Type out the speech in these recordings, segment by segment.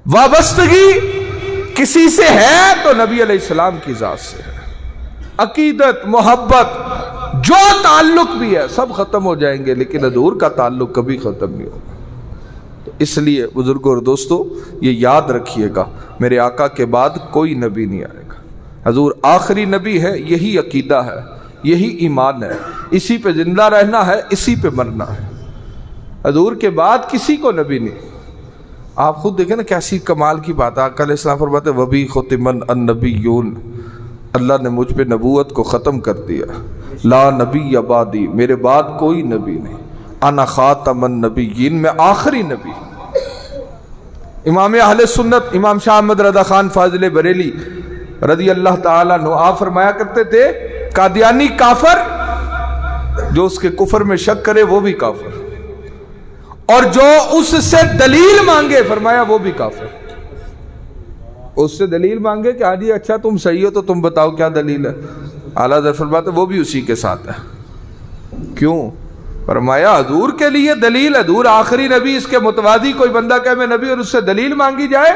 وابستگی کسی سے ہے تو نبی علیہ السلام کی ذات سے ہے. عقیدت، محبت، جو تعلق بھی ہے سب ختم ہو جائیں گے، لیکن حضور کا تعلق کبھی ختم نہیں ہوگا. تو اس لیے بزرگوں اور دوستو یہ یاد رکھیے گا، میرے آقا کے بعد کوئی نبی نہیں آئے گا. حضور آخری نبی ہے، یہی عقیدہ ہے، یہی ایمان ہے، اسی پہ زندہ رہنا ہے، اسی پہ مرنا ہے. حضور کے بعد کسی کو نبی نہیں. آپ خود دیکھیں نا کیسی کمال کی بات ہے. آقا علیہ السلام فرماتے ہیں وَبِي خُتِمَ النَّبِيُّونَ، اللہ نے مجھ پہ نبوت کو ختم کر دیا. لا نبی بعدی، میرے بعد کوئی نبی نہیں. انا خاتم النبیین، میں آخری نبی. امام اہل سنت امام شاہ احمد رضا خان فاضل بریلی رضی اللہ تعالیٰ عنہ آپ فرمایا کرتے تھے قادیانی کافر، جو اس کے کفر میں شک کرے وہ بھی کافر، اور جو اس سے دلیل مانگے فرمایا وہ بھی کافر. اس سے دلیل مانگے کہ ہاں جی اچھا تم صحیح ہو تو تم بتاؤ کیا دلیل ہے. اعلیٰ حضرت فرماتے وہ بھی اسی کے ساتھ ہے. کیوں؟ فرمایا حضور کے لیے دلیل، حضور آخری نبی، اس کے متوازی کوئی بندہ کہ میں نبی اور اس سے دلیل مانگی جائے.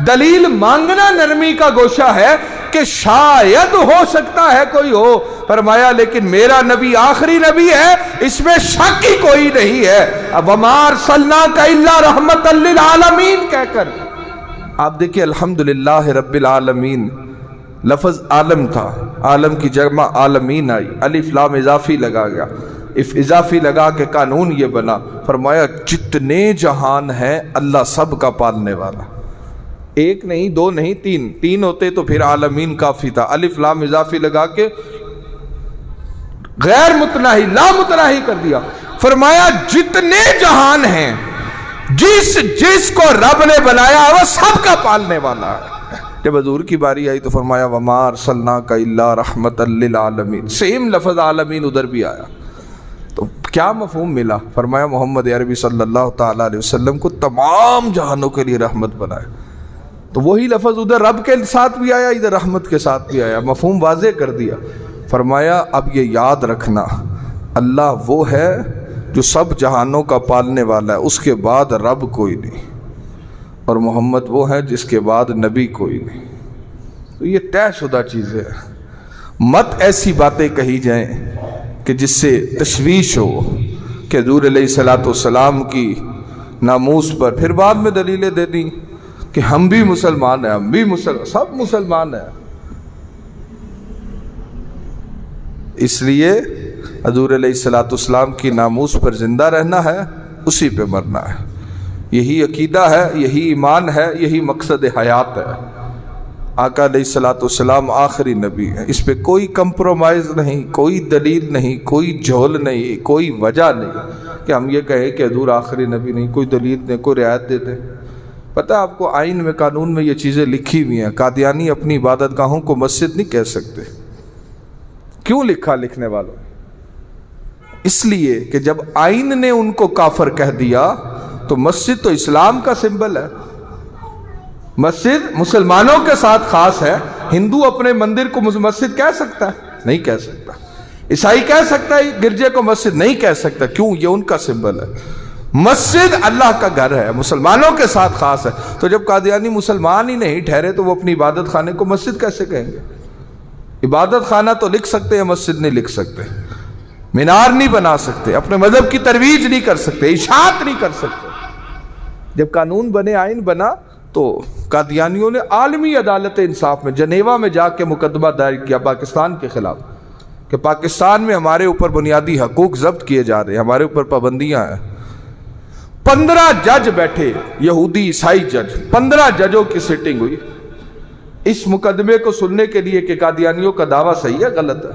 دلیل مانگنا نرمی کا گوشہ ہے کہ شاید ہو سکتا ہے کوئی ہو. فرمایا لیکن میرا نبی آخری نبی ہے، اس میں شک ہی کوئی نہیں ہے. وَمَا أَرْسَلْنَاكَ إِلَّا رَحْمَةً لِّلْعَالَمِينَ کہہ کر آپ دیکھیں الحمدللہ رب العالمین، لفظ عالم تھا، عالم کی جمع عالمین آئی، الف لام اضافی لگا گیا، اضافی لگا کے قانون یہ بنا. فرمایا جتنے جہان ہیں اللہ سب کا پالنے والا. ایک نہیں، دو نہیں، تین ہوتے تو پھر عالمین کافی تھا. الف لام اضافی لگا کے غیر متناہی لا متناہی کر دیا. فرمایا جتنے جہان ہیں، جس کو رب نے بنایا وہ سب کا پالنے والا ہے. جب حضور کی باری آئی تو فرمایا وَمَا أَرْسَلْنَاكَ إِلَّا رَحْمَةً لِّلْعَالَمِينَ. سیم لفظ عالمین ادھر بھی آیا. تو کیا مفہوم ملا؟ فرمایا محمد عربی صلی اللہ تعالیٰ علیہ وسلم کو تمام جہانوں کے لیے رحمت بنائے. تو وہی لفظ ادھر رب کے ساتھ بھی آیا، ادھر رحمت کے ساتھ بھی آیا. مفہوم واضح کر دیا. فرمایا اب یہ یاد رکھنا اللہ وہ ہے جو سب جہانوں کا پالنے والا ہے، اس کے بعد رب کوئی نہیں، اور محمد وہ ہے جس کے بعد نبی کوئی نہیں. تو یہ طے شدہ چیز ہے. مت ایسی باتیں کہی جائیں کہ جس سے تشویش ہو کہ حضور علیہ السلام کی ناموس پر پھر بعد میں دلیلیں دے دیں کہ ہم بھی مسلمان ہیں، ہم بھی سب مسلمان ہیں. اس لیے حضور علیہ السلام کی ناموس پر زندہ رہنا ہے، اسی پہ مرنا ہے. یہی عقیدہ ہے، یہی ایمان ہے، یہی مقصد حیات ہے. آقا علیہ السلام آخری نبی ہے، اس پہ کوئی کمپرومائز نہیں، کوئی دلیل نہیں، کوئی جھول نہیں، کوئی وجہ نہیں کہ ہم یہ کہیں کہ حضور آخری نبی نہیں. کوئی دلیل نہیں، کوئی رعایت دیتے. پتہ آپ کو آئین میں قانون میں یہ چیزیں لکھی ہوئی ہیں. قادیانی اپنی عبادت گاہوں کو مسجد نہیں کہہ سکتے. کیوں لکھا لکھنے والوں؟ اس لیے کہ جب آئین نے ان کو کافر کہہ دیا تو مسجد تو اسلام کا سمبل ہے، مسجد مسلمانوں کے ساتھ خاص ہے. ہندو اپنے مندر کو مسجد کہہ سکتا ہے؟ نہیں کہہ سکتا. عیسائی کہہ سکتا ہے گرجے کو مسجد؟ نہیں کہہ سکتا. کیوں؟ یہ ان کا سمبل ہے. مسجد اللہ کا گھر ہے، مسلمانوں کے ساتھ خاص ہے. تو جب قادیانی مسلمان ہی نہیں ٹھہرے تو وہ اپنی عبادت خانے کو مسجد کیسے کہیں گے؟ عبادت خانہ تو لکھ سکتے ہیں، مسجد نہیں لکھ سکتے. مینار نہیں بنا سکتے، اپنے مذہب کی ترویج نہیں کر سکتے، اشاعت نہیں کر سکتے. جب قانون بنے، آئین بنا، تو قادیانیوں نے عالمی عدالت انصاف میں جنیوا میں جا کے مقدمہ دائر کیا پاکستان کے خلاف کہ پاکستان میں ہمارے اوپر بنیادی حقوق ضبط کیے جا رہے ہیں، ہمارے اوپر پابندیاں ہیں. 15 جج بیٹھے، یہودی عیسائی جج، 15 ججوں کی سیٹنگ ہوئی اس مقدمے کو سننے کے لیے کہ قادیانیوں کا دعویٰ صحیح ہے غلط ہے.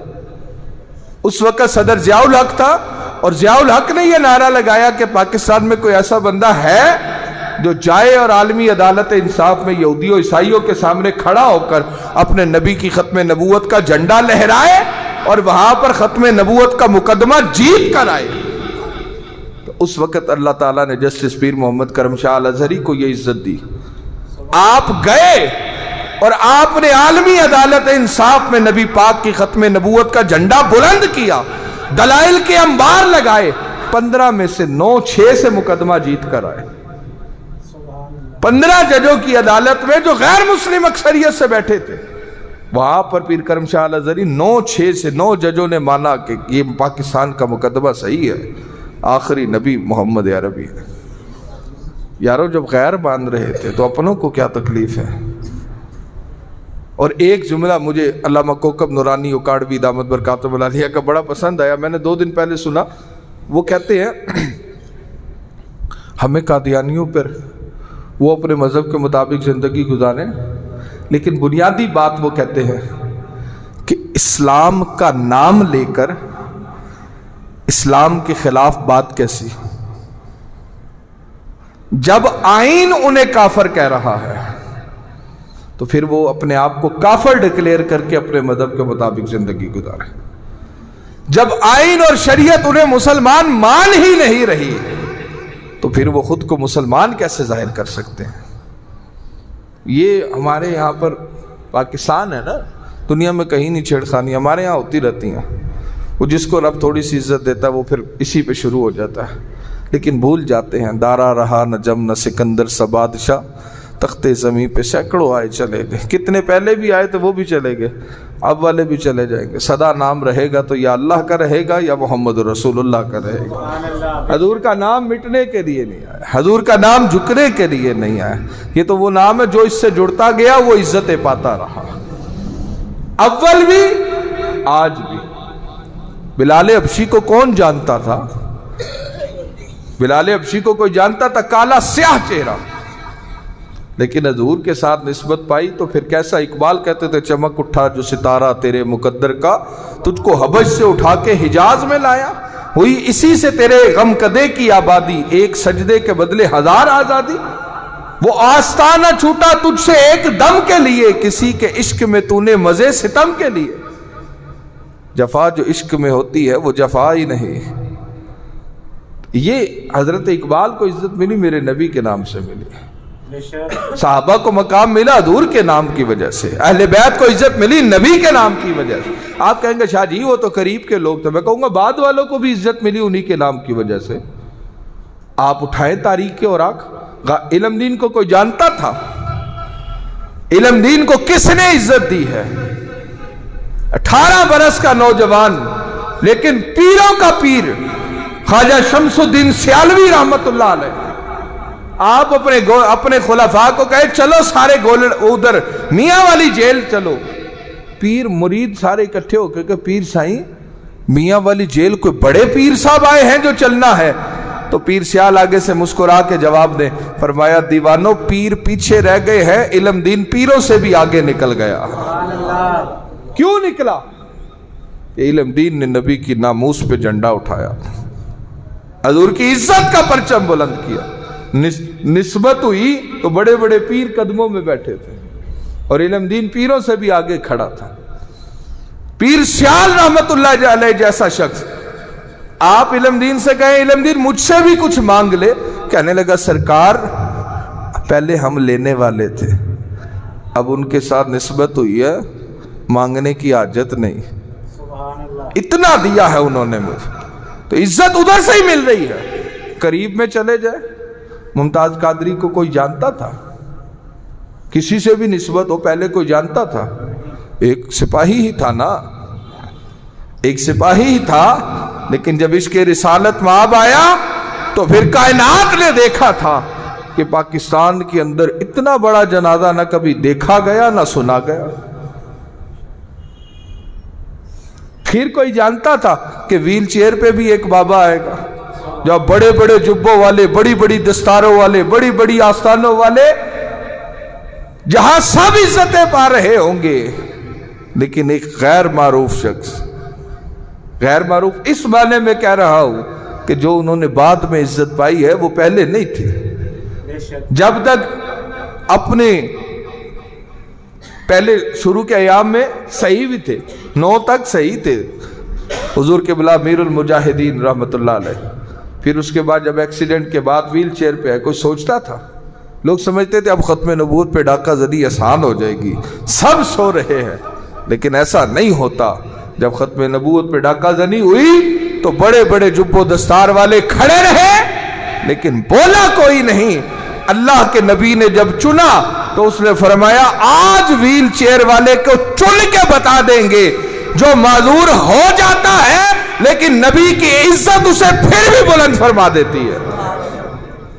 اس وقت صدر ضیاء الحق تھا، اور ضیاء الحق نے یہ نعرہ لگایا کہ پاکستان میں کوئی ایسا بندہ ہے جو جائے اور عالمی عدالت انصاف میں یہودیوں عیسائیوں کے سامنے کھڑا ہو کر اپنے نبی کی ختم نبوت کا جھنڈا لہرائے اور وہاں پر ختم نبوت کا مقدمہ جیت کر آئے. تو اس وقت اللہ تعالیٰ نے جسٹس پیر محمد کرم شاہ الازہری کو یہ عزت دی. آپ گئے اور آپ نے عالمی عدالت انصاف میں نبی پاک کی ختم نبوت کا جھنڈا بلند کیا، دلائل کے انبار لگائے. 15 میں سے 9 6 سے مقدمہ جیت کر آئے. 15 ججوں کی عدالت میں جو غیر مسلم اکثریت سے بیٹھے تھے، وہاں پر پیر کرم شاہ الازہری 9 ججوں نے مانا کہ یہ پاکستان کا مقدمہ صحیح ہے، آخری نبی محمد عربی ہے۔ یارو جب غیر مان رہے تھے تو اپنوں کو کیا تکلیف ہے؟ اور ایک جملہ مجھے علامہ کوکب نورانی اکاڑوی دامت برکاتہ العالیہ کا بڑا پسند آیا، میں نے 2 دن پہلے سنا۔ وہ کہتے ہیں ہمیں قادیانیوں پر وہ اپنے مذہب کے مطابق زندگی گزاریں، لیکن بنیادی بات وہ کہتے ہیں کہ اسلام کا نام لے کر اسلام کے خلاف بات کیسی؟ جب آئین انہیں کافر کہہ رہا ہے تو پھر وہ اپنے آپ کو کافر ڈکلیئر کر کے اپنے مذہب کے مطابق زندگی گزارے۔ جب آئین اور شریعت انہیں مسلمان مان ہی نہیں رہی تو پھر وہ خود کو مسلمان کیسے ظاہر کر سکتے ہیں؟ یہ ہمارے یہاں پر پاکستان ہے نا، دنیا میں کہیں نہیں چھیڑخانی، ہمارے یہاں ہوتی رہتی ہیں۔ وہ جس کو رب تھوڑی سی عزت دیتا ہے وہ پھر اسی پہ شروع ہو جاتا ہے، لیکن بھول جاتے ہیں دارا رہا نہ جم نہ سکندر سا بادشاہ، تخت زمین پہ سینکڑوں آئے چلے گئے، کتنے پہلے بھی آئے تو وہ بھی چلے گئے، اب والے بھی چلے جائیں گے۔ صدا نام رہے گا تو یا اللہ کا رہے گا یا محمد رسول اللہ کا رہے گا۔ حضور کا نام مٹنے کے لیے نہیں آیا، حضور کا نام جھکنے کے لیے نہیں آیا، یہ تو وہ نام ہے جو اس سے جڑتا گیا وہ عزتیں پاتا رہا، اول بھی آج بھی۔ بلال حبشی کو کون جانتا تھا؟ بلال حبشی کو کوئی جانتا تھا؟ کالا سیاہ چہرہ، لیکن حضور کے ساتھ نسبت پائی تو پھر کیسا؟ اقبال کہتے تھے چمک اٹھا جو ستارہ تیرے مقدر کا، تجھ کو حبش سے اٹھا کے حجاز میں لایا، ہوئی اسی سے تیرے غم کدے کی آبادی، ایک سجدے کے بدلے 1000 آزادی۔ وہ آستانہ چھوٹا تجھ سے ایک دم کے لیے، کسی کے عشق میں تو نے مزے ستم کے لیے۔ جفا جو عشق میں ہوتی ہے وہ جفا ہی نہیں۔ یہ حضرت اقبال کو عزت ملی میرے نبی کے نام سے ملی، صحابہ کو مقام ملا حضور کے نام کی وجہ سے، اہل بیت کو عزت ملی نبی کے نام کی وجہ سے۔ آپ کہیں گے شاہ جی وہ تو قریب کے لوگ تھے، میں کہوں گا بعد والوں کو بھی عزت ملی انہی کے نام کی وجہ سے۔ آپ اٹھائیں تاریخ کے اوراق، علم دین کو کوئی جانتا تھا؟ علم دین کو کس نے عزت دی ہے؟ 18 برس کا نوجوان، لیکن پیروں کا پیر خواجہ شمس الدین سیالوی رحمت اللہ علیہ، آپ اپنے خلفاء کو کہے چلو سارے ادھر میاں والی جیل چلو، پیر مرید سارے اکٹھے ہو کے کہ پیر سائیں میاں والی جیل کوئی بڑے پیر صاحب آئے ہیں جو چلنا ہے؟ تو پیر سیال آگے سے مسکرا کے جواب دیں، فرمایا دیوانوں پیر پیچھے رہ گئے ہیں، علم دین پیروں سے بھی آگے نکل گیا۔ کیوں نکلا؟ کہ علم دین نے نبی کی ناموس پہ جھنڈا اٹھایا، حضور کی عزت کا پرچم بلند کیا، نسبت ہوئی تو بڑے بڑے پیر قدموں میں بیٹھے تھے، اور علم دین پیروں سے بھی آگے کھڑا تھا۔ پیر سیال رحمت اللہ علیہ جیسا شخص، آپ علم دین سے کہیں علم دین مجھ سے بھی کچھ مانگ لے، کہنے لگا سرکار پہلے ہم لینے والے تھے، اب ان کے ساتھ نسبت ہوئی ہے، مانگنے کی حاجت نہیں، اتنا دیا ہے انہوں نے مجھے، تو عزت ادھر سے ہی مل رہی ہے۔ قریب میں چلے جائے، ممتاز قادری کو کوئی جانتا تھا؟ کسی سے بھی نسبت ہو پہلے کوئی جانتا تھا؟ ایک سپاہی ہی تھا نا، ایک سپاہی ہی تھا، لیکن جب اس کے رسالت مآب آیا تو پھر کائنات نے دیکھا تھا کہ پاکستان کے اندر اتنا بڑا جنازہ نہ کبھی دیکھا گیا نہ سنا گیا۔ پھر کوئی جانتا تھا کہ ویل چیئر پہ بھی ایک بابا آئے گا، جو بڑے بڑے جبوں والے، بڑی بڑی دستاروں والے، بڑی بڑی آستانوں والے، جہاں سب عزتیں پا رہے ہوں گے، لیکن ایک غیر معروف شخص، غیر معروف اس معنی میں کہہ رہا ہوں کہ جو انہوں نے بعد میں عزت پائی ہے وہ پہلے نہیں تھے۔ جب تک اپنے پہلے شروع کے ایام میں صحیح بھی تھے، 9 تک صحیح تھے، حضور کے بلا امیر المجاہدین رحمت اللہ علیہ، پھر اس کے بعد جب ایکسیڈنٹ کے بعد ویل چیئر پہ ہے، کوئی سوچتا تھا؟ لوگ سمجھتے تھے اب ختم نبوت پہ ڈاکہ زدی آسان ہو جائے گی، سب سو رہے ہیں، لیکن ایسا نہیں ہوتا۔ جب ختم نبوت پہ ڈاکہ زنی ہوئی تو بڑے بڑے جب و دستار والے کھڑے رہے، لیکن بولا کوئی نہیں۔ اللہ کے نبی نے جب چنا تو اس نے فرمایا آج ویل چیئر والے کو چن کے بتا دیں گے جو معذور ہو جاتا ہے لیکن نبی کی عزت اسے پھر بھی بلند فرما دیتی ہے.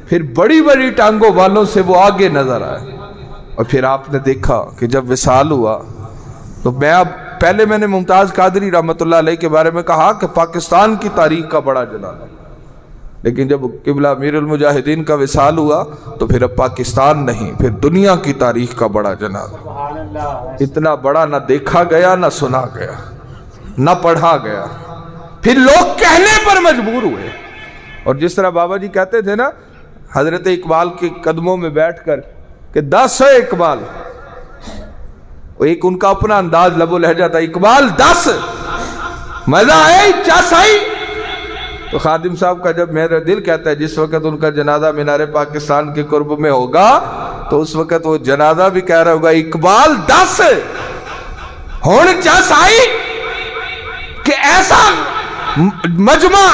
پھر بڑی بڑی ٹانگوں والوں سے وہ آگے نظر آئے. اور پھر آپ نے دیکھا کہ جب وصال ہوا تو پہلے میں نے ممتاز قادری رحمۃ اللہ علیہ کے بارے میں کہا کہ پاکستان کی تاریخ کا بڑا جنازہ، لیکن جب قبلہ امیر المجاہدین کا وصال ہوا تو پھر اب پاکستان نہیں، پھر دنیا کی تاریخ کا بڑا جنازہ. اتنا بڑا نہ دیکھا گیا، نہ سنا گیا، نہ پڑھا گیا. پھر لوگ کہنے پر مجبور ہوئے. اور جس طرح بابا جی کہتے تھے نا حضرت اقبال کے قدموں میں بیٹھ کر کہ 10 ہے اقبال، ایک ان کا اپنا انداز لب و لہجہ تھا، اقبال 10 مزہ آئے چس آئی. تو خادم صاحب کا جب میرا دل کہتا ہے جس وقت ان کا جنازہ مینار پاکستان کے قرب میں ہوگا تو اس وقت وہ جنازہ بھی کہہ رہا ہوگا اقبال 10 ہون چس آئی. کہ ایسا مجمع،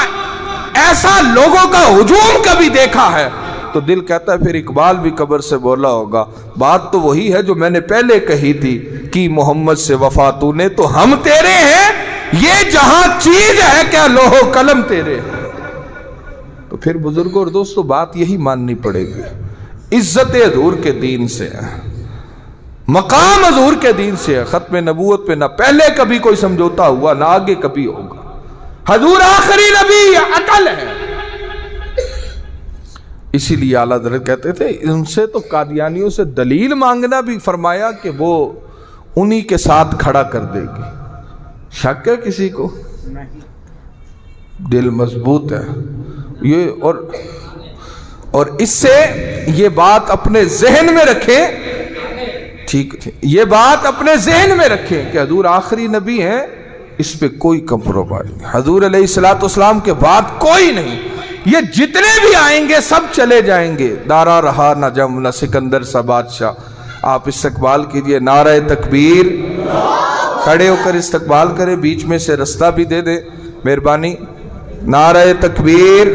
ایسا لوگوں کا ہجوم کبھی دیکھا ہے تو دل کہتا ہے پھر اقبال بھی قبر سے بولا ہوگا بات تو وہی ہے جو میں نے پہلے کہی تھی کہ محمد سے وفا تو نے تو ہم تیرے ہیں، یہ جہاں چیز ہے کیا لوح و قلم تیرے ہیں. تو پھر بزرگوں اور دوستو بات یہی ماننی پڑے گی، عزت حضور کے دین سے ہے، مقام حضور کے دین سے ہے. ختم نبوت پہ نہ پہلے کبھی کوئی سمجھوتا ہوا نہ آگے کبھی ہوگا. حضور آخری نبی اٹل ہے. اسی لیے اعلیٰ حضرت کہتے تھے ان سے تو قادیانیوں سے دلیل مانگنا بھی فرمایا کہ وہ انہی کے ساتھ کھڑا کر دے گی. شک ہے کسی کو؟ دل مضبوط ہے یہ. اور اس سے یہ بات اپنے ذہن میں رکھیں، ٹھیک یہ بات اپنے ذہن میں رکھیں کہ حضور آخری نبی ہیں، اس پہ کوئی کمپرومائز نہیں. حضور علیہ الصلوۃ والسلام کے بعد کوئی نہیں. یہ جتنے بھی آئیں گے سب چلے جائیں گے. دارا رہا نہ جم نہ سکندر سا بادشاہ. آپ استقبال کیجئے نعرہ تکبیر، کھڑے ہو کر استقبال کریں، بیچ میں سے رستہ بھی دے دیں مہربانی. نعرہ تکبیر،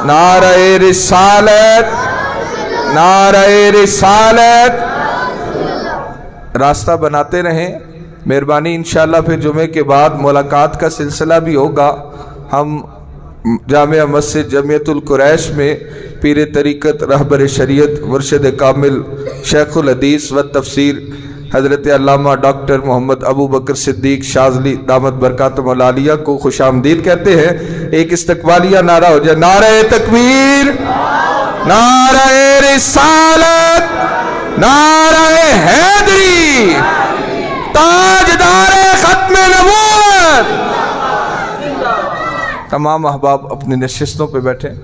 نعرہ رسالت، نعرہ رسالت. راستہ بناتے رہیں مہربانی. انشاءاللہ پھر جمعے کے بعد ملاقات کا سلسلہ بھی ہوگا. ہم جامعہ مسجد جمعیت القریش میں پیر طریقت رہبر شریعت مرشد کامل شیخ الحدیث و تفسیر حضرت علامہ ڈاکٹر محمد ابو بکر صدیق شاذلی دامت برکاتہم العالیہ کو خوش آمدید کہتے ہیں. ایک استقبالیہ نعرہ ہو جائے، نعرہ تکبیر، نعرہ رسالت، نعرہ حیدری، تاجدار ختم نبوت. تمام احباب اپنی نشستوں پہ بیٹھیں.